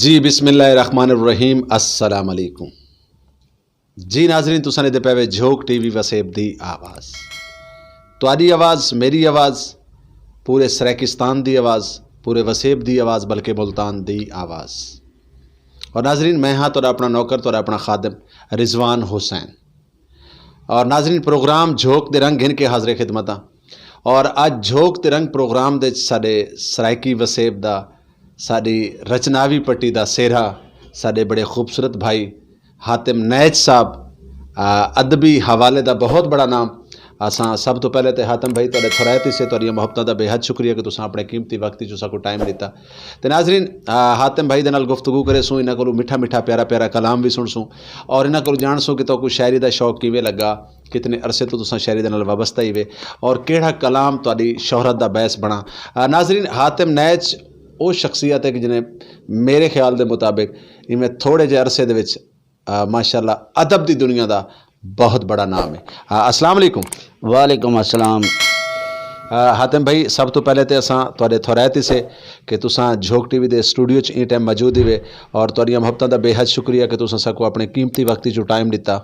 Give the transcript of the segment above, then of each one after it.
जी बिस्मिल्लाहिर्रहमानिर्रहीम अस्सलाम वालेकुम। जी नाजरीन तुसां दे पे झोक टीवी वसेब दी आवाज़, तुहाडी आवाज़ मेरी आवाज़, पूरे सराकिस्तान दी आवाज़, पूरे वसेब दी आवाज़, बल्कि मुल्तान दी आवाज़। और नाजरीन मैं हाँ तुहाडा अपना नौकर, तुहाडा अपना खादिम रिजवान हुसैन। और नाजरीन प्रोग्राम झोक दे रंग गिन के हाज़िर खिदमत। और अज झोक दे रंग प्रोग्राम दे साडे सराइकी वसेब दा, साडी रचनावी पट्टी दा सेहरा, साडे बड़े खूबसूरत भाई हातिम नैच साहब, अदबी हवाले दा बहुत बड़ा नाम। असां सब तो पहले तो हातिम भाई तुहाडे थोरायती से तुहाडियां मुहब्बतां दा बेहद शुक्रिया कि तुसां अपने कीमती वक्त च साकू टाइम दिता। तो नाजरीन हातिम भाई दे नाल गुफ्तगू करे सूँ, इन्हां कोलों मिठा मिठा प्यारा प्यारा कलाम भी सुन सूँ और इन्हां कोलों जान सूँ कि तो कोई शायरी दा शौक किवें लगा, कितने अरसे तो तुसां शायरी दे नाल वाबस्ता ही वे और केड़ा कलाम तुहाडी शोहरत दा बैस बना। नाजरीन हातिम नैच वो शख्सियत है कि जिन्हें मेरे ख्याल के मुताबिक इवें थोड़े जे अरसे दे विच माशाअल्लाह अदब की दुनिया का बहुत बड़ा नाम है। अस्सलाम वालेकुम। वालेकुम अस्सलाम। हातिम भाई सब तो पहले तो असां तुहाडे थोरायती से कि तुसां झोक टीवी के स्टूडियो च इन टाइम मौजूद ही वे और तुहाडियां मुहब्बतां दा बेहद शुक्रिया कि तुसां साकू अपने कीमती वक्त जो टाइम दिता।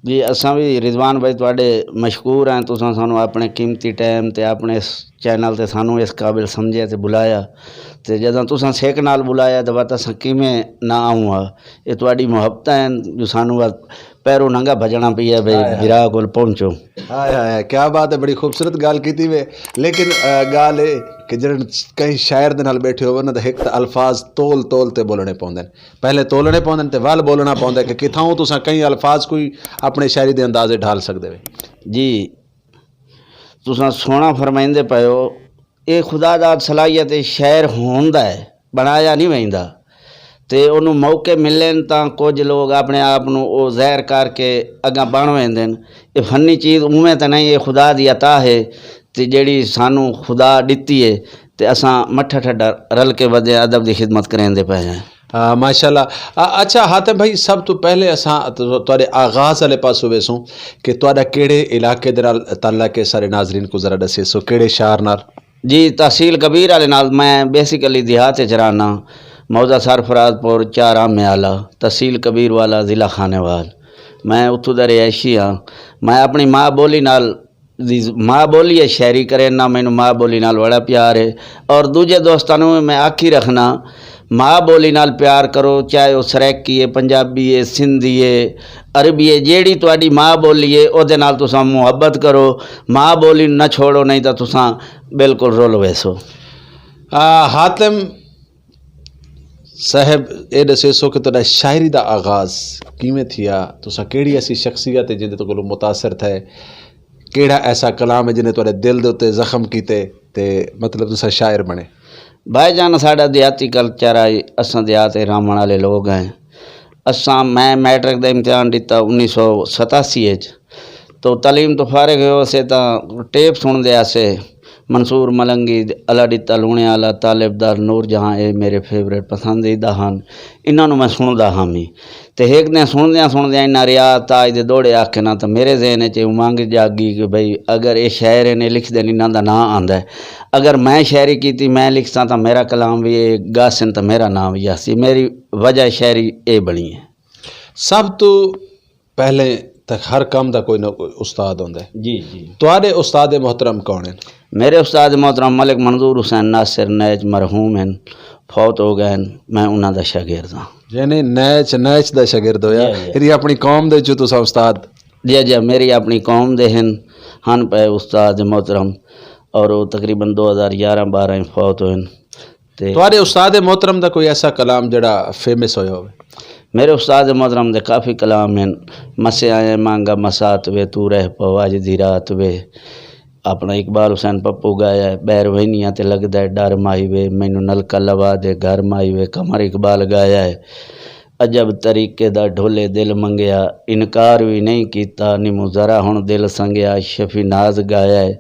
जी असां भी रिजवान भाई तुहाडे मशकूर हैं, तुसां सानू अपने कीमती टाइम ते अपने इस चैनल ते सानू इस काबिल समझे ते बुलाया, ते जदों तुसां सेक नाल बुलाया तो बात असां किवें ना आऊँ हा। ये तुहाडी मुहब्बतां हैं जो सानू पैरों नंगा भजना पई है भाई विरा कोल पहुंचो। हाय हाय क्या बात है, बड़ी खूबसूरत गाल की वे। लेकिन गाल है कि जब कई शायर दे नाल बैठे हो ना तो एक तो अल्फाज तोल तोल ते बोलने पौंदे, पहले तोलने पौंदे ते वल बोलना पौंदा कि किथां तुसां कई अल्फाज कोई अपने शायरी दे अंदाजे ढाल सकदे वे। जी तुसां सोहना फरमाइंदे पए हो, ये खुदा दा सलाहियत शायर होंदा है, बनाया नहीं वहिंदा। तो उन्होंने मौके मिलन तो कुछ लोग अपने आप को ज़ाहिर करके अगर बन वेंदे। ये फनी चीज़ उमें तो नहीं, ये खुदा दी अता है तो जी सानू खुदा दिती है, तो असां मठा ठड्डा रल के वधे अदब की खिदमत करेंदे पे हैं। माशाल्लाह। अच्छा हातिम भाई सब तो पहले असां तुहाडे आगाज़ वाले पासों वेसूं कि तुहाडा केड़े इलाके दे नाल ताल्लुक है, सारे नाजरीन को जरा दसे सो केड़े शहर नाल? जी तहसील कबीर वाले नाल, मैं बेसिकली देहात च रहना, मौजा सरफराजपुर चार आमे आला, तहसील कबीर वाला, ज़िला खानेवाल। मैं उत्थों का रिहायशी हाँ। मैं अपनी माँ बोली नाल माँ बोली है शायरी करे ना, मैनू माँ बोली नाल बड़ा प्यार है। और दूजे दोस्तों मैं आखी रखना माँ बोली नाल प्यार करो, चाहे वह सरैकी है, पंजाबी है, सिंधी है, अरबी है, जेड़ी तुहाडी माँ बोली है उहदे नाल तुसां मुहब्बत करो, माँ बोली ना छोड़ो, नहीं तो तुसां बिल्कुल रोल वैसो। हातिम साहब ये दसे सो कि तुहाडा शायरी का आगाज़ किवें थिया, तुसां केड़ी ऐसी शख्सियत है जिन्हें तो कोलों मुतासर थे, केड़ा ऐसा कलाम है जिन्हें तुहाडे दिल दे उत्ते जख्म कीते ते मतलब तुसां शायर बने? भाईजान साडा देहाती कल्चर है, असां देहात रामण वाले लोग हैं। असां मैं मैट्रिक का इम्तिहान दिता 1987 तो तलीम तो फारिग हो से तो टेप सुनते आसे मंसूर मलंगी अला दिता लूणे आला, तालिबदार नूर जहाँ, ये मेरे फेवरेट पसंदीदा हैं। इन्होंने मैं सुनता हाँ मी तो एक दिन सुनद्या इन्ना रियाज ताज दे दौड़े आखे ना, तो मेरे जहन च उमंग जागी कि भाई अगर ये शायर ने लिख देन इन्हों का नाम आंदा है, अगर मैं शायरी की मैं लिखसा तो मेरा कलाम भी ये गासन तो मेरा नाम भी आसी, मेरी वजह शायरी ये बनी है। सब तो पहले तक हर काम का कोई ना कोई उस्ताद होंदा है। जी जी। तुहाडे उस्ताद मोहतरम कौन है? मेरे उस्ताद मोहतरम मलिक मंजूर हुसैन नासिर नैच मरहूम हैं, फौत हो गए। मैं उन्हों का शागिर्द हाँ। यानी नैच दा शागिर्द होया, फिर अपनी कौम दे जो तुसा उस्ताद? जी जी मेरी अपनी कौम दे हन पे उस्ताद मोहतरम, और वो तकरीबन 2011-12 फौत हुए। तुहाडे उस्ताद मोहतरम दा कोई ऐसा कलाम जड़ा फेमस होया होवे? मेरे उस्ताद मोहतरम दे काफ़ी कलाम हैं। मसे आए मांगा मसात वे, तू रह पवाज दी रात वे, अपना इकबाल हुसैन पप्पू गाया है। बैर वहनिया ते लगदा है डर माई वे, मैनू नलका लवा दे घर माई वे, कमर इकबाल गाया है। अजब तरीके दा ढोले दिल मंगया, इनकार भी नहीं कीता, निमू जरा हुण दिल संगया, शफी नाज गाया है।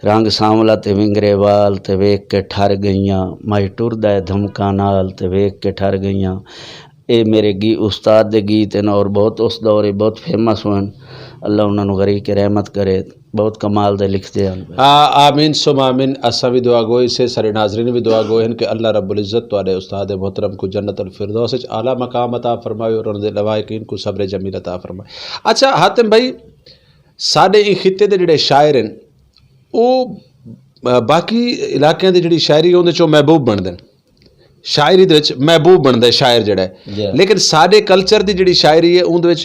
रंग सांवला ते विंगरे वाल ते वेख के ठर गईयां, माई टुरदा है धमका नाल ते वेख के ठर गईयां। ये मेरे उस्ताद दे गीत हैं और बहुत उस दौरे बहुत फेमस हुए। अल्लाह उन्होंने गरीब के रहमत करे। बहुत कमाल दे लिखते हैं। आमीन सुम आमीन। असा भी दुआ गोई से सारे नाजरीन भी दुआ गोई कि अल्लाह रब्बुल इज़्ज़त तुहाडे उस्ताद मोहतरम को जन्नतुल फिरदौस विच आला मकाम अता फरमाए और उन्हां दे लवाहिकीन को सब्र जमील अता फरमाए। अच्छा हातिम भाई, साडे इस खित्ते दे जिहड़े शायर हैं वो बाकी इलाकों की जिहड़ी शायरी उहदे चों महबूब बनदे ने, शायरी दे विच महबूब बनदा है शायर जिहड़ा है, लेकिन साडे कल्चर की जिहड़ी शायरी है उहदे विच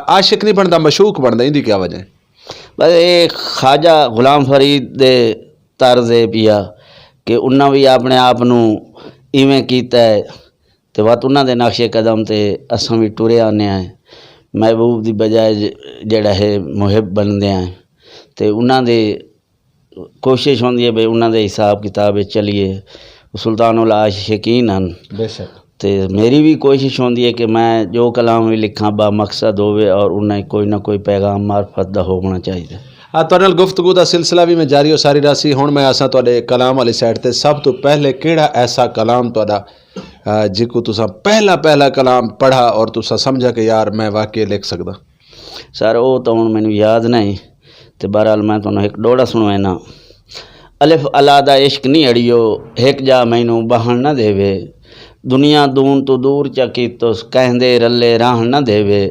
आशिक नहीं बनदा, मशूक बनदा। इहदी क्या वजह है? बस ये ख्वाजा गुलाम फरीद दे तर्ज है पिया कि उन्हें भी अपने आप नूं इवें कीता है तो वत उन्हां दे नक्शे कदम ते असां भी टुरे आने हैं। महबूब दी बजाय जिहड़ा है मुहिब बनदे हैं तो उन्हां दे कोशिश होंदी है भाई उन्हां दे हिसाब किताब चलिए। सुल्तानुल आशिकीन हन बेशक, तो मेरी भी कोशिश होंदी है कि मैं जो कलाम भी लिखा बा मकसद होवे और उन्हें कोई ना कोई पैगाम मार्फत दा होना चाहिए। हाँ, तुहाडे नाल गुफ्तगू का सिलसिला भी मैं जारी हो सारी रासी। हुण मैं असां तुहाडे कलाम वाली साइड ते सब तो पहले केड़ा ऐसा कलाम तुहाडा जिको तुसां पहला कलाम पढ़ा और तुसां समझा कि यार मैं वाकई लिख सकदा? सर वो तो हुण मैनूं याद नहीं, तो बहरहाल मैं तुहानूं एक डोड़ा सुणवाना। अलिफ अलादा इश्क नहीं अड़ियो, एक जा मैनू बहन न देवे, दुनिया दून तो दूर चकी तुस कहंदे रले राहन न देवे,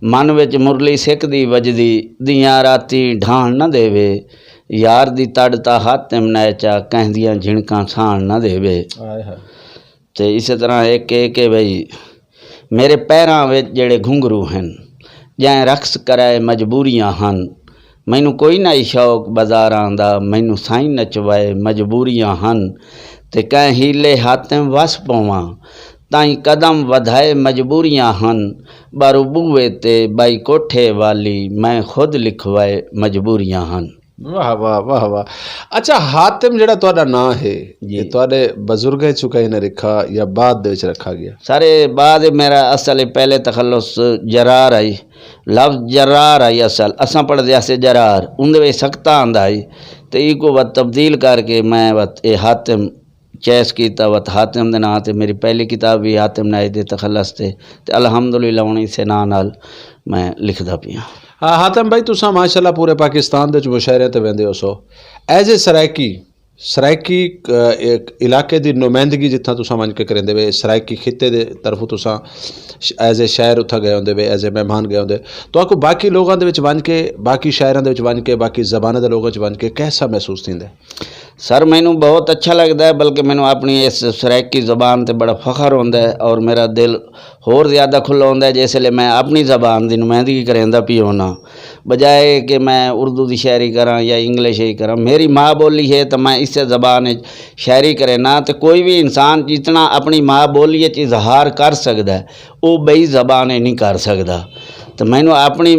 मन विच मुरली सिकदी वजदी दियां राती ढाण न देवे, यार दी तड़ता हातिम नैचा कहंदियां झिणकां छाण न देवे। तो इस तरह एक भाई मेरे पैरां विच जेड़े घुंघरू हैं जै रक्स कराए मजबूरियां हन, मैनू कोई ना शौक बाज़ारां दा मैनू साईं नचवाए मजबूरियां हन, ते कै हीले हातिम वस पवां ताईं कदम वधाए मजबूरियां हन, बारू बूए ते बाई कोठे वाली मैं खुद लिखवाए मजबूरियां हन। वाह वाह वाह वाह। अच्छा हातिम जिहड़ा तुहाडा नाम है ये तुहाडे बजुर्ग चुका ने रखा या बाद दे विच रखा गया? सारे बाद मेरा असल पहले तखल्लुस जरार आई, लफ्ज़ जरार आई असल असां पढ़दे आसे जरार उंदे विच सख्ता आंदा आई तो इको वत तब्दील करके मैं वत ए हातिम चैस कीता वत हातिम दे नां ते मेरी पहली किताब भी हातिम नाई दे तखल्लुस ते अल्हम्दुलिल्लाह उन्हीं से नां नाल मैं लिखदा पिया। हाँ हातिम भाई, तुसां माशाअल्लाह पूरे पाकिस्तान दे मुशायरे ते वेंदे हो सो एज ए सराइकी एक इलाके की नुमाइंदगी जितना तुसां वंज के करेंदे वे, सराइकी खित्ते दे तरफों तुसां एज ए शायर उत्थां गए होंदे वे, एज ए मेहमान गए होंदे, तो आपको बाकी लोगों दे विच वंज के बाकी शायरां दे विच वंज के बाकी ज़बानां दे लोगों च वंज के कैसा महसूस थींदा है? सर मैनू बहुत अच्छा लगता है, बल्कि मैनू अपनी इस सराइकी ज़बान ते बड़ा फ़ख्र होंदा है और मेरा दिल होर ज़्यादा खुला होंदा है जिसले मैं अपनी ज़बान की नुमाइंदगी करेंदा पी होना, बजाए कि मैं उर्दू की शायरी करा या इंग्लिश ही करा। मेरी माँ बोली है तो मैं इस ज़बान शायरी करे ना, तो कोई भी इंसान जितना अपनी माँ बोली इजहार कर सकता है वो बई ज़बान नहीं कर सकता। तो मैनू अपनी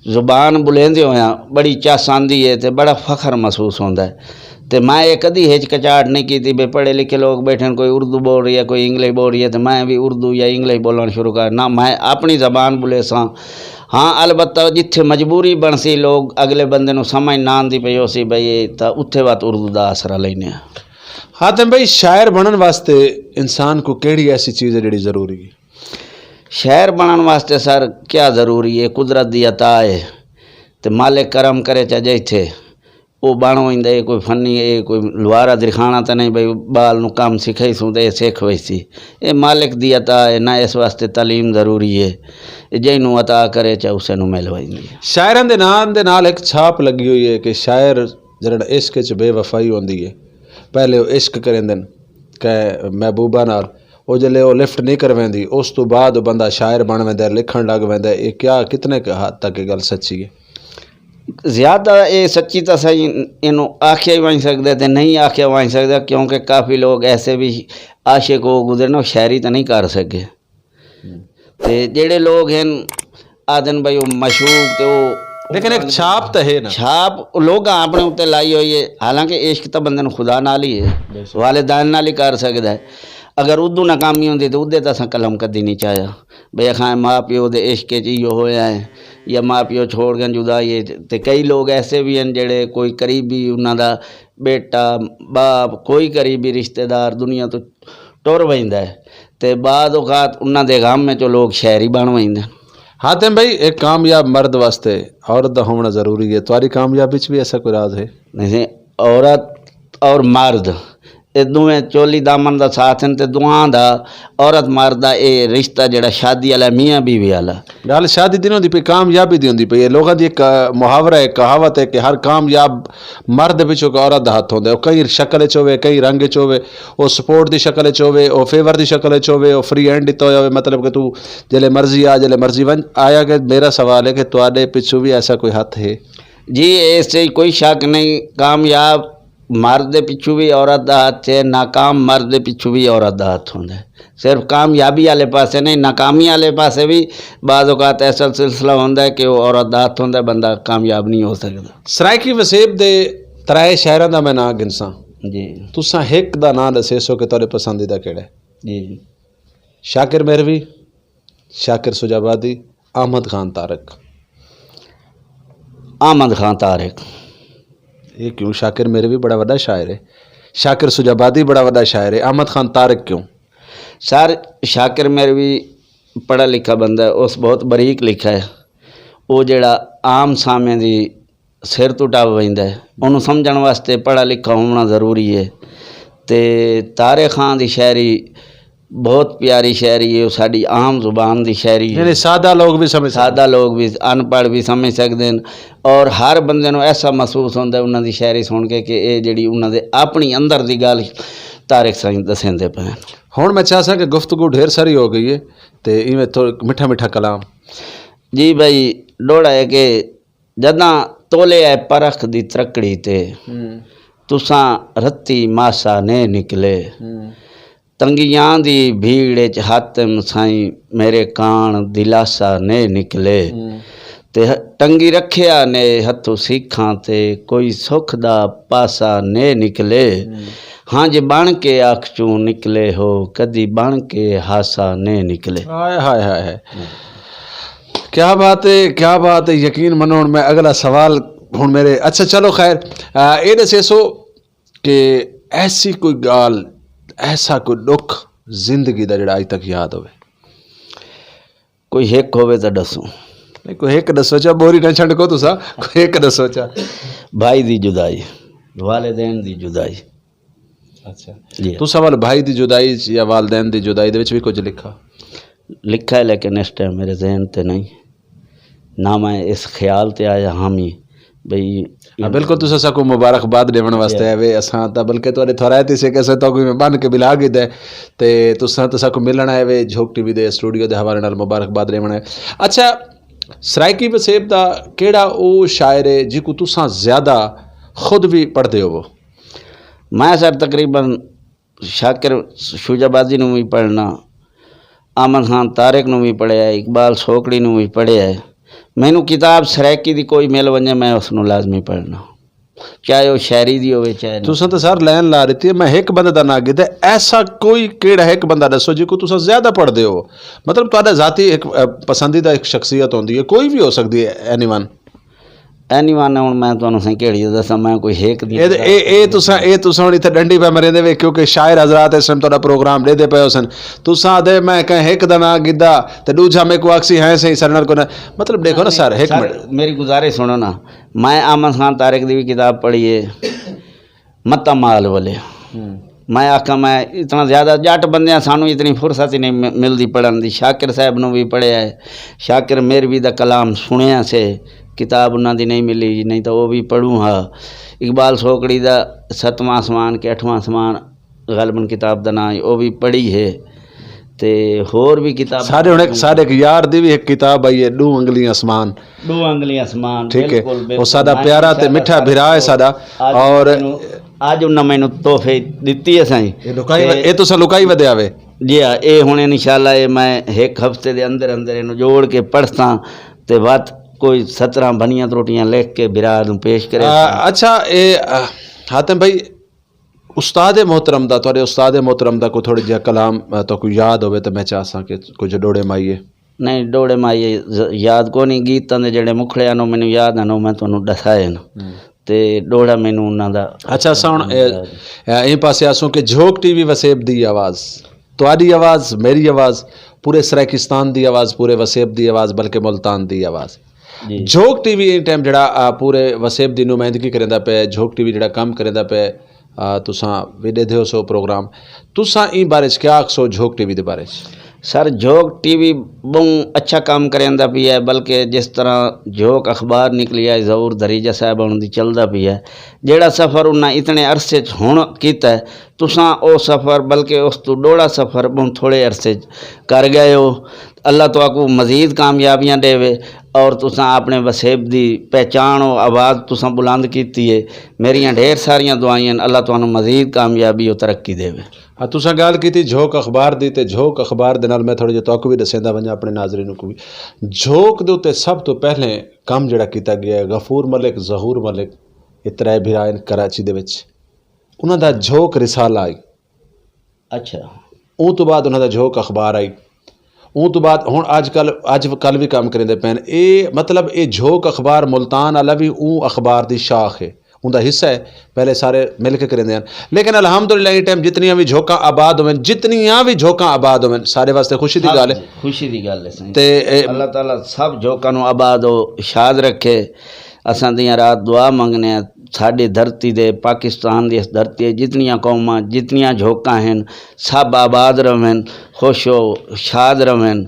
ज़ुबान बुलेंदे होया बड़ी चस आंदी है तो बड़ा फ़ख्र महसूस होंदा है। तो मैं ये कदी हिचकिचाहट नहीं की थी, पढ़े लिखे लोग बैठे कोई उर्दू बोल रही है कोई इंग्लिश बोल रही है तो मैं भी उर्दू या इंग्लिश बोलना शुरू कर ना, मैं अपनी ज़बान बोले सा। हाँ अलबत्ता जिथे मजबूरी बन सी लोग अगले बंदे नूं समझ ना आंदी पई हो सी बई तो उत्थे बात उर्दू का आसरा लेने। हातिम भाई शायर बनने वास्ते इंसान को केड़ी ऐसी चीज़ है जिहड़ी ज़रूरी है? शायर बनने वास्ते सर क्या ज़रूरी है, कुदरत दी अता है तो मालिक करम करे चाहे इत्थे वो बण वेंदे। कोई फनी ये कोई लुहारा दिखाना तो नहीं भाई बाल नूं काम सिखाई सूं तो सीख वैसी, ये मालिक दी अता है ना, इस वास्ते तालीम ज़रूरी है जिन्हों अता करे चाहे उसे नूं मिल वैंदी है। शायरां दे नाम दे नाल एक छाप लगी हुई है कि शायर जिहड़ा इश्क च बेवफाई होंदी है, पहले वो इश्क करेंदे कै महबूबा नाल, वो जल्ले वो लिफ्ट नहीं करवेंदी उस तो बाद बंदा शायर बन वेंदा लिखण लग वेंदा। ये क्या कितने हद तक ये गल सच्ची है? ज़्यादा ये सच्ची तो सही इनू आख्या ही वहीं सकते तो नहीं आख्या वहीं सकता, क्योंकि काफ़ी लोग ऐसे भी आशिक हो गुजरे ना शायरी तो नहीं कर सके। तो जेड़े लोग हैं आदन भाई वो मशहूर तो लेकिन एक छाप तो है ना, छाप लोग अपने उत्ते लाई हुई है। हालांकि इश्क तो बंदे खुदा नाल ही है, वालिदैन नाल ही कर सकता है। अगर उदू नाकामी होंदी तो उदे तो अस कलम कदी नहीं चाया बई अखां माँ प्यो दे इश्क च इहो होया है या माँ प्यो छोड़ गए जुदाई है। तो कई लोग ऐसे भी हैं जेड़े कोई करीबी उन्हां दा बेटा बाप कोई करीबी रिश्तेदार दुनिया तो टुर वैंदा है तो बाद औकात उन्हां दे गम में लोग शायरी बन वैंदे। हातिम भाई, एक कामयाब मर्द वास्ते औरत दा होना जरूरी है, तुम्हारी कामयाबी च भी ऐसा कोई राज है? नहीं, औरत और मर्द ये दोवें चोली दामन का साथ हैं, तो दुआं दा औरत मर्द दा ये रिश्ता जड़ा शादी वाला मियाँ बीवी वाला। गल शादी दी नहीं होंदी पई, कामयाबी दी होंदी पई। लोगों की एक मुहावरा है, कहावत है कि हर कामयाब मर्द पिछों औरत दा हथ होंदा। कई शक्ल च होवे, कई रंग च होवे, वो सपोर्ट की शक्ल च होवे, वो फेवर की शक्ल च होवे, वो फ्री हैंड दिता होवे, मतलब कि तू जिले मर्जी आ जिले मर्जी वन आया। कि मेरा सवाल है कि तुहाडे पिछों भी ऐसा कोई हथ है? जी, इससे कोई शक नहीं, कामयाब मर्द दे पिछू भी औरत दा हथ है, नाकाम मर्द दे पिछू भी औरत दा हथ होंदा है। सिर्फ कामयाबी वाले पासे नहीं, नाकामी वाले पासे भी बाज़ औक़ात ऐसा सिलसिला होंदा है कि वो औरत दा हथ होंदा है, बंदा कामयाब नहीं हो सकता। सराइकी वसेब दे 3 शहरों का मैं नाम गिनसा जी। तुसां एक दा नाम दसेसो कि तुहाडे पसंदीदा केड़ा है? जी। शाकिर मेहरवी, शाकिर सुजाबादी, अहमद खान तारक। अहमद खान तारक। ये क्यों? शाकिर मेहरवी बड़ा वड्डा शायर है, शाकिर सुजाबादी बड़ा वड्डा शायर है, अहमद खान तारक क्यों? सर, शाकिर मेहरवी पढ़ा लिखा बंदा है, उस बहुत बरीक लिखा है। वो जड़ा आम सामे दी सिर तो टप वहिंदा है, उन्होंने समझण वास्ते पढ़ा लिखा होना ज़रूरी है। ते तारे खान की शायरी बहुत प्यारी शायरी है, साड़ी आम जुबान की शायरी है, यानी सादा लोग भी समझ सादा लोग भी अनपढ़ भी समझ सकते हैं। और हर बंदे को ऐसा महसूस होता है उन्होंने शायरी सुन के कि ये जी उन्होंने अपनी अंदर की गल तारिक साईं दसेंदे पे। हुण मैं चाहसा कि गुफ्तगू ढेर सारी हो गई है, तो इवें थोड़ा मिठा मिठा कलाम। जी भाई, डोड़ा है कि जदा तोले है परख दी त्रकड़ी ते, तुसां रत्ती मासा ने निकले, तंगियां दी भीड़ च हातिम साईं मेरे कान दिलासा ने निकले, ते टंगी रखिया ने हथों सीखां ते कोई सुख दा पासा ने निकले। हाँ जे बन के आख चूं निकले हो, कदी बन के हासा ने निकले। हाय हाय हाय हाय, क्या बात है, क्या बात है। यकीन मनो मैं अगला सवाल हूँ मेरे, अच्छा चलो खैर, ये दसेसो कि ऐसी कोई गाल, ऐसा कोई दुख जिंदगी का जड़ा अज तक याद होवे? कोई हिक होवे तो दसो। नहीं, कोई एक दसो चा, बोरी न छंडको तुसा, कोई एक दसो चा। भाई दी जुदाई, वालिदैन दी जुदाई। अच्छा जी, तुसा वाल भाई दी जुदाई या वालदैन दी जुदाई दे विच भी कुछ लिखा? लिखा है, लेकिन इस टाइम मेरे जहन ते नहीं, ना मैं इस ख्याल ते आया हामी भाई। बिल्कुल तुसा सबको मुबारकबाद देवन वास्ते आवे असां ता, बल्कि तुहाडे थोरायती से कैसे तो कोई बन के बिला गई दे ते तुसा तो सबको मिलन आए वे झोक टीवी दे स्टूडियो दे हवाले नाल मुबारकबाद देवन है। अच्छा, सराइकी वसेब दा केड़ा ओ शायर है जिको तुसा ज़्यादा खुद भी पढ़दे हो? मैं सर तकरीबन शाकिर शुजाबादी नूं भी पढ़ना, अहमद खान तारिक नूं भी पढ़िया है, इकबाल सोकड़ी नूं भी पढ़िया है। मैनू किताब सराइकी दी कोई मिल वजे मैं उसनूं लाजमी पढ़ना, चाहे वो शायरी दी होवे चाहे ना। तुसा तो सर लैन ला रही थी, मैं एक बंदे दा ना गिदा, ऐसा कोई केड़ा एक बंदा दसो जिको तुसा ज़्यादा पढ़दे हो, मतलब तुहाडा ज़ाती एक पसंदीदा एक शख्सियत होंदी है, कोई भी हो सकती है, एनीवन। एनीवन हुण मैं तुहानूं सही केड़ी दसां, मैं कोई हेक दी ए तुसा हुण इत्थे डंडी पे मरेंदे वे क्योंकि शायर हजरात इस टाइम तुहाडा प्रोग्राम लेदे पे सन, तुसा दे मैं कहीं एक दा ना गिदा ते दूजा मैं को आखसी है सही सरनल को ना, मतलब देखो ना सर, एक मिनट मेरी गुजारिश सुनो ना। मैं अहमद खान तारिक दी भी किताब पढ़ी है, मत्ता माल वाले। मैं आखा मैं इतना ज़्यादा जट बंदे सानू इतनी फुर्सत ही नहीं मिलती पढ़न दी। शाकिर साहब नूं भी पढ़िया है, शाकिर मेहरवी दा कलाम सुनिया से, किताब उन्हां दी नहीं मिली, नहीं तो वो भी पढ़ूँ। हाँ, इकबाल सोकड़ी दा 7वां आसमान के 8वां आसमान गलबन किताब दा नाम है, वो भी पढ़ी है। ते होर भी किताब सारे एक यार दी भी एक किताब आई है, 2 अंगली आसमान। 2 अंगली आसमान, ठीक है, वो सादा प्यारा ते मिठा भिरा है सादा। और आज उन्हें मैनू तोहफे दिती है साईं, ये तुसा लुकाई वधे आवे। जी हाँ, ये हुण इंशाअल्लाह ये मैं एक हफ्ते दे अंदर अंदर इन्हूं जोड़ के पढ़सा ते बात कोई 17 बनियां त्रुटियां लिख के बिरा नूं पेश करे। अच्छा, ये हातिम भाई, उस्ताद मोहतरम दा, तुहाडे उस्ताद मोहतरम दा कोई थोड़ी जिहा कलाम तो कोई याद होवे तो मैं चाहसां कि कुछ डोड़े माईए। नहीं, डोड़े माईए याद को नहीं, गीतां दे जेड़े मुखड़ियां नूं मैनूं याद हैं मैं तुहानूं दसाए न, ते डोड़ा मैनूं उन्हां दा। अच्छा, असां हुण इं पासे आसूं कि झोक टीवी वसेब दी आवाज़ ਤੁਹਾਡੀ ਆਵਾਜ਼ ਮੇਰੀ ਆਵਾਜ਼ ਪੂਰੇ ਸਰਾਇਕਿਸਤਾਨ ਦੀ ਆਵਾਜ਼ ਪੂਰੇ ਵਸੇਬ ਦੀ ਆਵਾਜ਼ ਬਲਕਿ ਮੁਲਤਾਨ ਦੀ ਆਵਾਜ਼ ਜੀ ਝੋਕ ਟੀਵੀ ਇਹ ਟਾਈਮ ਜਿਹੜਾ ਪੂਰੇ ਵਸੇਬ ਦੀ ਨੁਮਾਇੰਦਗੀ ਕਰਿੰਦਾ ਪਿਆ ਝੋਕ ਟੀਵੀ ਜਿਹੜਾ ਕੰਮ ਕਰਿੰਦਾ ਪਿਆ ਤੁਸਾਂ ਵੀ ॾेधे हो सो प्रोग्राम तुसां ई बारे च क्या आखसो झोक टीवी दे बारे च सर झोक टीवी बहुत अच्छा काम करेंदा पी है बल्कि जिस तरह झोक अखबार निकली है जहूर दरीजा साहब उन्होंने चलता पी है जेड़ा सफ़र उन्हें इतने अरसे च हुण कीता है तुसां ओ सफ़र बल्कि उस तो डोड़ा सफ़र बहुत थोड़े अरसे कर गए हो अल्लाह तो आपको मज़ीद कामयाबियाँ देवे और तुसां अपने वसेब दी पहचान और आवाज़ तुसां बुलंद कीती है मेरियां ढेर सारियां दुआइयां अल्लाह तुहानू मज़ीद कामयाबी और तरक्की देवे हाँ तुसां गल की झोक अखबार की तो झोक अखबार दे नाल मैं थोड़े जिहा तुहानू भी दसेंदा वंजा अपने नाज़रीन को भी झोक दे उत्ते सब तो पहले काम जिहड़ा कीता गया है गफूर मलिक जहूर मलिक ये त्रै भरा कराची दे विच उन्हां दा झोक रिसाला आई अच्छा उस तो बाद उन्हां दा झोक अखबार आई उस तो बाद हुण अज कल भी काम करेंदे पैन ये मतलब ये झोक अखबार मुल्तान वाला भी अखबार की शाख है उनका हिस्सा है पहले सारे मिल के करेंदे हैं लेकिन अलहमदुलिल्लाह ये टाइम जितनियां भी झोंका आबाद होवन जितनियां भी झोंका आबाद होवन सारे वास्ते खुशी की गल है खुशी की गल है ते अल्लाह ताला सब झोंका नू आबाद हो शाद रखे असां दियां रात दुआ मंगने साड़ी धरती दे पाकिस्तान दी इस धरती जितनियां कौमां जितनियां झोंका हैं सब आबाद रहें खुश हो शाद रहें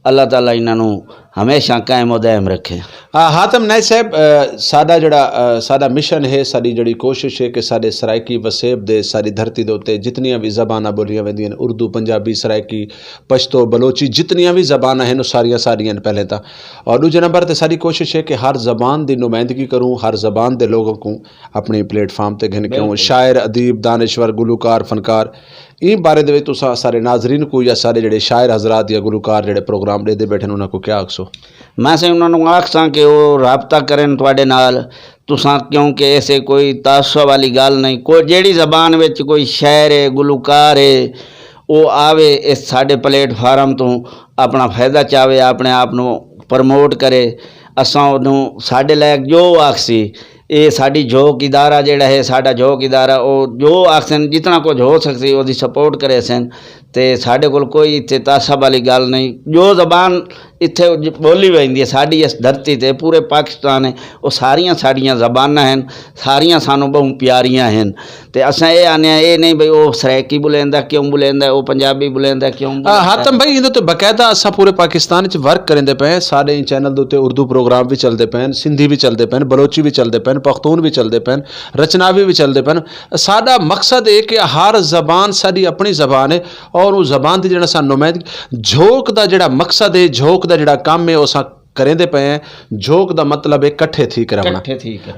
अल्लाह ताला इन्हां नू हमेशा कायम व दायम रखे हातम नाई साहब साडा जड़ा साडा मिशन है साडी जड़ी कोशिश है कि साडे सराइकी वसेब दे सारी धरती दे उत्ते जितनियां भी ज़बानां बोलियां वेंदियां उर्दू पंजाबी सराइकी पश्तो बलोची जितनियां भी ज़बानां हैं सारियां सारियां पहले तो और दूजे नंबर ते साडी कोशिश है कि हर ज़बान की नुमाइंदगी करूँ हर ज़बान के लोगों को अपनी प्लेटफार्म ते घिन क्यों शायर अदीब दानश्वर गुलूकार फनकार इन बारे दे विच तुसां सारे नाजरीन को या सारे जड़े शायर हजरात या गुलूकार जड़े प्रोग्राम देते बैठे उन्होंने को क्या आखसो मैं से उन्होंने आखसा कि वो राबता करें तुहाडे नाल तुसां क्योंकि ऐसे कोई तासुब वाली गल नहीं कोई जेड़ी ज़बान विच कोई शायर है गुलूकार है वो आवे इस साडे प्लेटफार्म तो अपना फायदा चाहे अपने आप नू प्रमोट करे असां उन्हों साडे लायक जो आखसी ये साडी झोक इदारा जेड़ा है साडा झोक इदारा वो जो आखसन जितना कुछ हो सकती वो सपोर्ट करे सन ते साडे कोल कोई इत्थे तासब वाली गल नहीं जो ज़बान इत्थे बोली वैंदी है साडी इस धरती ते पूरे पाकिस्तान है वो सारियां साड़ियां ज़बानां हैं सारियां सानू बहुत प्यारियां हैं ते असां ये आने ये नहीं भाई वो सराइकी बुलेंदा क्यों बुलेंदा वो पंजाबी बुलेंदा क्यों हातम भाई इहदे ते बाकायदा असां पूरे पाकिस्तान च वर्क करेंदे पे साडे चैनल दे उत्ते उर्दू प्रोग्राम भी चलते पे सिंधी भी चलते पे बलोची भी चलते पे पख्तून भी चलते पे रचनावी भी चलते पे साडा मकसद है कि हर ज़बान साडी अपनी ज़बान है और उस ज़बान की जो नुमाइंदगी झोक का जोड़ा मकसद है झोक का जोड़ा काम है असां करेंदे पे हैं झोक का मतलब है कट्ठे थी करना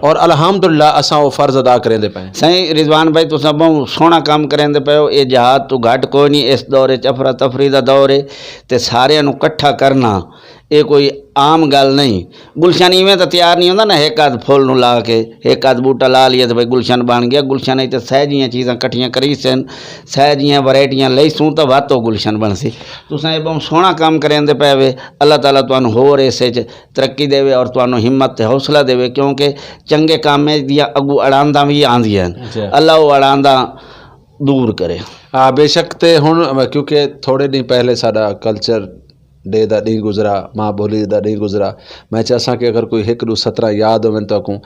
और अल्हम्दुलिल्लाह असां वो फ़र्ज़ अदा करेंदे पे सही रिजवान भाई तुसां बहुत सोहना काम करेंदे पे हो ये जहाज तो घट कोई नहीं इस दौर च अफरा तफरी का दौर है तो सारियां नू कट्ठा करना ये कोई आम गल नहीं गुलशन इवें तो तैयार नहीं होंदा ना एक आध फुल नू ला के एक आध बूटा ला लिया तो भाई गुलशन बन गया गुलशन तो सहजियां चीज़ां कट्ठियां करी सन सहजियां वैरायटियां लई सूं तो वध तो गुलशन बन सी तुसां ये बहुत सोहना काम करेंदे पे वे अल्लाह ताला तुहानू होर इसे च तरक्की देवे और तुहानू हिम्मत ते हौसला देवे क्योंकि चंगे कामें दियां अगू अड़ांदा भी आंदियां अल्लाह वो अड़ांदा दूर करे हाँ बेशक ते हुण क्योंकि थोड़े दिन पहले साडा कल्चर डे का डी गुजरा माँ बोली का डी गुजरा मैं चाह कि अगर कोई एक दो 17 याद हो तो को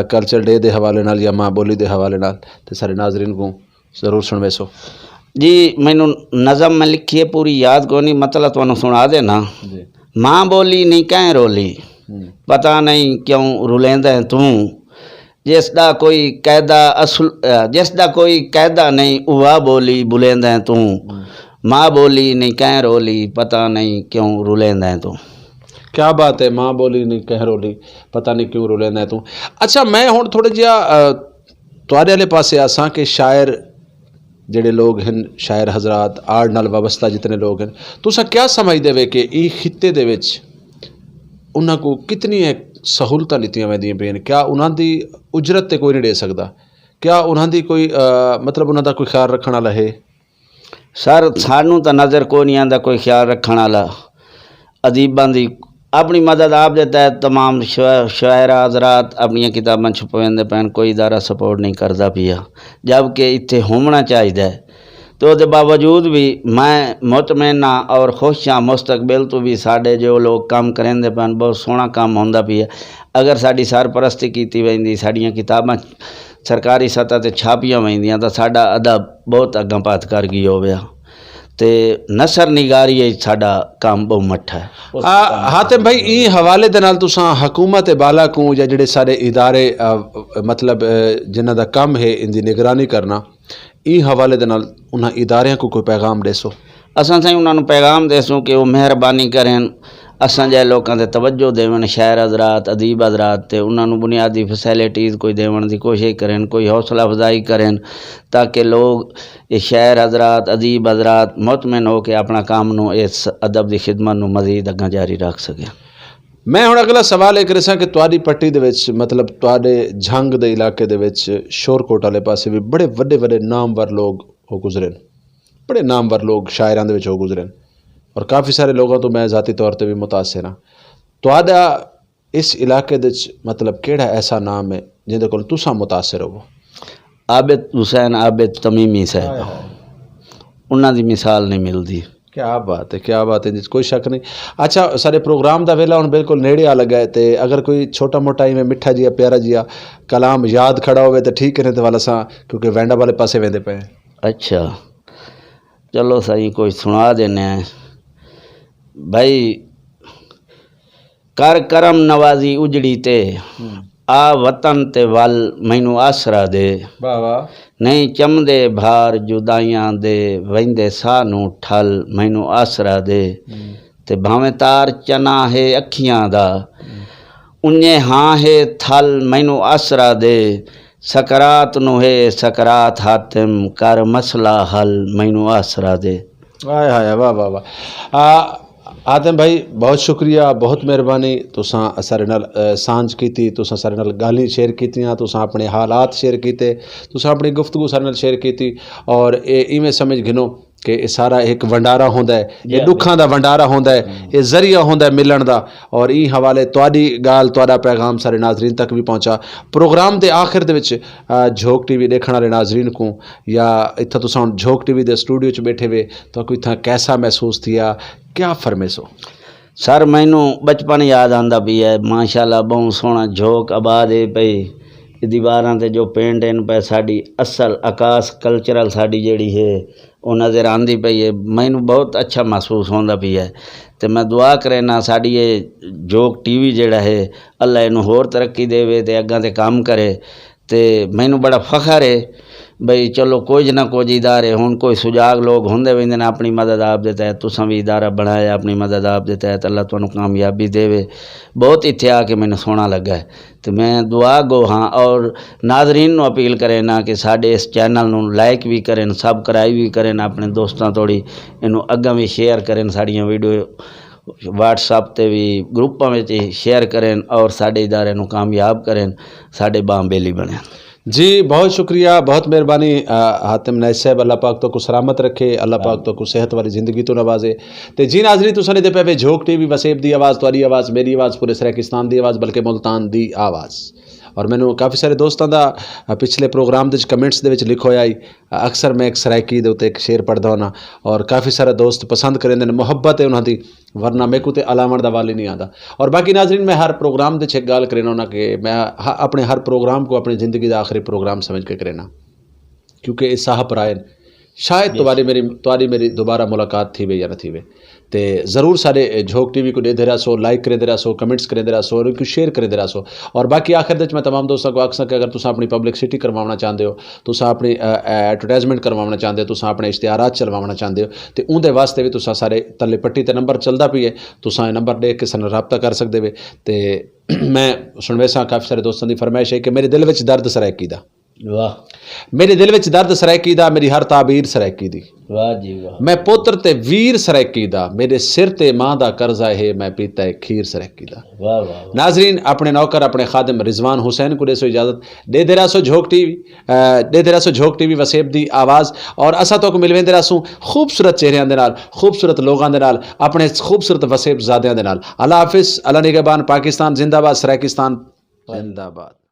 कल्चर डे के हवाले नाल या माँ बोली के हवाले नाल ते सारे नाजरीन को जरूर सुनवेसो जी मैनू नज़म में लिखी है पूरी याद को नहीं मतलब तुहानू सुना देना माँ बोली नहीं कैं रोली पता नहीं क्यों रुलेंदा है तू जिसदा कोई कैदा असुल जिसदा कोई कैदा नहीं उवा बोली बुलेंदा है तू माँ बोली नहीं कह रोली पता नहीं क्यों रुलेंदा है तू क्या बात है माँ बोली नहीं कह रोली पता नहीं क्यों रुलेंदा है तू अच्छा मैं हुण थोड़ा जिहा तुहाडे वाले पासे आसां कि शायर जेडे लोग हैं शायर हजरात आर्ट नाल वाबस्ता जितने लोग हैं तुसां क्या समझदे वे कि ई खित्ते दे विच उन्हां को कितनी सहूलतां लित्तियां वैंदियां पईयां क्या उन्हां दी उजरत ते कोई नहीं दे सकदा क्या उन्हां दी कोई मतलब उन्हां दा कोई ख्याल रखण वाला है सर सानू तो नज़र को नहीं आंदा कोई ख्याल रखने वाला अदीबां दी अपनी मदद आप देता है तमाम शायर हजरात अपनी किताबां छुपाते पैन कोई इदारा सपोर्ट नहीं करता पिया जबकि इत्थे होना चाहिए तो ਉਹਦੇ ਬਾਵਜੂਦ ਵੀ ਮੈਂ ਮੁਤਮਿਨ ਹਾਂ ਔਰ ਖੁਸ਼ ਹਾਂ ਮੁਸਤਕਬਲ ਤੋਂ ਵੀ ਸਾਡੇ ਜੋ ਲੋਕ ਕੰਮ ਕਰਿੰਦੇ ਪਨ ਬਹੁਤ ਸੋਹਣਾ ਕੰਮ ਹੁੰਦਾ ਪਿਆ ਅਗਰ ਸਾਡੀ ਸਰਪ੍ਰਸਤੀ ਕੀਤੀ ਵੈਂਦੀ ਸਾਡੀਆਂ ਕਿਤਾਬਾਂ ਸਰਕਾਰੀ ਸਤ੍ਹਾ ਤੇ ਛਾਪੀਆਂ ਵੈਂਦੀਆਂ ਤਾਂ ਸਾਡਾ ਅਦਬ ਬਹੁਤ ਅੱਗਾਂ ਪਾਤ ਕਰ ਗਈ ਹੋਵੇ ਤੇ ਨਸਰ ਨਿਗਾਰੀ ਸਾਡਾ ਕੰਮ ਬਹੁਤ ਮੱਠਾ ਹੈ हातिम भाई ई हवाले दे नाल तुसां हुकूमत बाला को या जिहड़े सारे इदारे मतलब जिन्हां दा काम है इनकी निगरानी करना ई हवाले दे नाल उन्हां इदारियां को कोई पैगाम देसो असां साईं उन्हां नूं पैगाम देसूं कि वो मेहरबानी करें असां जे लोकां ते तवज्जो देवन शायर हज़रात अदीब हज़रात ते उन्हां नूं बुनियादी फैसिलिटीज़ कोई देवन की कोशिश करें कोई हौसला अफजाई करें ताकि लोग ये शायर हज़रात अदीब हज़रात मुतमिन हो के अपना काम नूं इस अदब की खिदमत नूं मज़ीद अग्गां जारी रख सकें मैं हुण अगला सवाल ये करें कि तुहाडी पट्टी दे विच मतलब तुहाडे झंग दे इलाके दे विच शोरकोट वाले पासे भी बड़े वड्डे वड्डे नामवर लोग हो गुजरे बड़े नामवर लोग शायरां दे विच हो गुजरे और काफ़ी सारे लोगों तो मैं ज़ाती तौर पर भी मुतासिर हाँ तुहाडा इस इलाके दे मतलब केड़ा ऐसा नाम है जिहदे कोल तुसां मुतासिर हो आबिद हुसैन आबिद तमीमी साहब उन्हां दी मिसाल नहीं मिलती क्या बात है जिस कोई शक नहीं अच्छा सारे प्रोग्राम का वेला हुण बिल्कुल नेड़े आ लगा है तो अगर कोई छोटा मोटा इवें मिठा जिहा प्यारा जिहा कलाम याद खड़ा होवे तो ठीक है तो वाला सा क्योंकि वैंडा वाले पासे वेंदे पे अच्छा चलो सही कोई सुना देने भाई कर करम नवाजी उजड़ी ते आ वतन ते वल मैनू आसरा दे वाह वाह नहीं चमदे भार जुदाइयां दे वहिंदे साह नू ठल मैनू आसरा दे ते भावें तार चना है अखियां दा उन्ने हाँ है थल मैनू आसरा दे सकरात नू है सकरात हातिम कर मसला हल मैनू आसरा दे हाय हाय वाह वाह वाह आदम भाई बहुत शुक्रिया बहुत मेहरबानी तुसां सारे नाल सांझ कीती तुसां सारे नाल गालीं शेयर कीतियां तुसां अपने हालात शेयर कीते तुसां अपनी गुफ्तगू सारे नाल शेयर कीती और इवें समझ गिनो कि ये सारा एक वंडारा होंदा है ये दुखां दा वंडारा होंदा है ये जरिया होंदा है मिलन दा और ई हवाले तुहाडी गाल तुहाडा पैगाम सारे नाजरीन तक भी पहुंचा प्रोग्राम दे आखिर दे विच झोक टीवी देखण वाले नाजरीन को या इत्थां तुसां झोक टीवी दे स्टूडियो च बैठे वे तो कोई इत्थां कैसा महसूस थिया क्या फरमेसो सर मैनू बचपन याद आंदा भी है माशाल्लाह बहुत सोहना झोक आबाद है पई दीवारां ते जो पेंट इन पे साड़ी असल आकाश कल्चरल साड़ी जेड़ी है वो नज़र आंदी पई है मैनू बहुत अच्छा महसूस होंदा भी है तो मैं दुआ करना साड़ी ये जोक टीवी जेड़ा है अल्लाह इनू होर तरक्की देवे ते अग्गां ते काम करे तो मैनू बड़ा फखर है बई चलो कुछ ना कुछ इदारे हुण कोई सुजाग लोग होंदे वेंदे ने अपनी मदद आप दे तहत तुसां भी इदारा बनाया अपनी मदद आप दे तहत अल्लाह तुहानू कामयाबी देवे बहुत इत्थे आके मैनू सोहना लगा है तो मैं दुआ गो हाँ और नाजरीन नू अपील करें ना कि साडे इस चैनल नू लाइक भी करें सबसक्राइब भी करें अपने दोस्तों तोड़ी इनू अग्गां भी शेयर करें साड़ियाँ वीडियो व्हाट्सएप ते भी ग्रुपां विच शेयर करें और साडे इदारे नू कामयाब करें साडे बाम बेली बने जी बहुत शुक्रिया बहुत मेहरबानी हातिम नैस साहब अल्लाह पाक तो को सलामत रखे अल्लाह पाक तो को सेहत वाली ज़िंदगी तो नवाजे तो जी नाज़रीन तुसां दे पे झोक टीवी वसेब दी आवाज़ तुहाडी आवाज़ मेरी आवाज़ पूरे सराकिस्तान दी आवाज़ बल्कि मुल्तान दी आवाज़ और मैनू काफ़ी सारे दोस्तों का पिछले प्रोग्राम के कमेंट्स दे विच लिखो आई अक्सर मैं एक सराइकी दे उत्ते एक शेर पढ़दा होना और काफ़ी सारे दोस्त पसंद करेंदे ने मुहब्बत है उन्हां दी वरना मेरे को तो अलावण दा वाल ही नहीं आता और बाकी नाजरीन मैं हर प्रोग्राम दे एक गल करेना होना कि मैं अपने हर प्रोग्राम को अपनी ज़िंदगी का आखिरी प्रोग्राम समझ के करेना क्योंकि ये साह परायन शायद तुम्हारी मेरी दोबारा मुलाकात थी वे या न थी वे तो ज़रूर सारे झोक टीवी को देते रहा सो लाइक करेंदे रहा सो कमेंट्स करेंदे रहा सो और उनको शेयर करेंदे रहा सो और बाकी आखिर मैं तमाम दोस्तों को आख सक अगर तुम अपनी पब्लिसिटी करवाना चाहते हो तुम अपनी एडवर्टाइजमेंट करवाना चाहते हो तुम अपने इश्तिहारात चलवाना चाहते हो तो उनके वास्ते भी तुम सारे तले पट्टी ते नंबर चलता भी है तुम नंबर देख के सन रबता कर सकते हो तो मैं सुनवे सा काफ़ी सारे दोस्तों की फरमाइश है कि मेरे दिल में दर्द सराइकी दा वाह मेरे दिल में दर्द सराइकी दा मेरी हर ताबीर सराइकी दी वाह जी वाह मैं पुत्र ते वीर सराइकी दा मेरे सिर ते मां दा कर्जा है मैं पीता है खीर सराइकी दा वाह वाह नाजरीन अपने नौकर अपने खादिम रिजवान हुसैन को देसो इजाजत दे दे रहा सो झोक टीवी वसेब दी आवाज़ और असा तो मिलवेंदे रहासूं खूबसूरत चेहरियां दे नाल खूबसूरत लोगां दे नाल अपने खूबसूरत वसेब ज़ादियां दे नाल अल्लाह हाफिज़ अल्लाह निगहबान पाकिस्तान जिंदाबाद सराकिस्तान जिंदाबाद।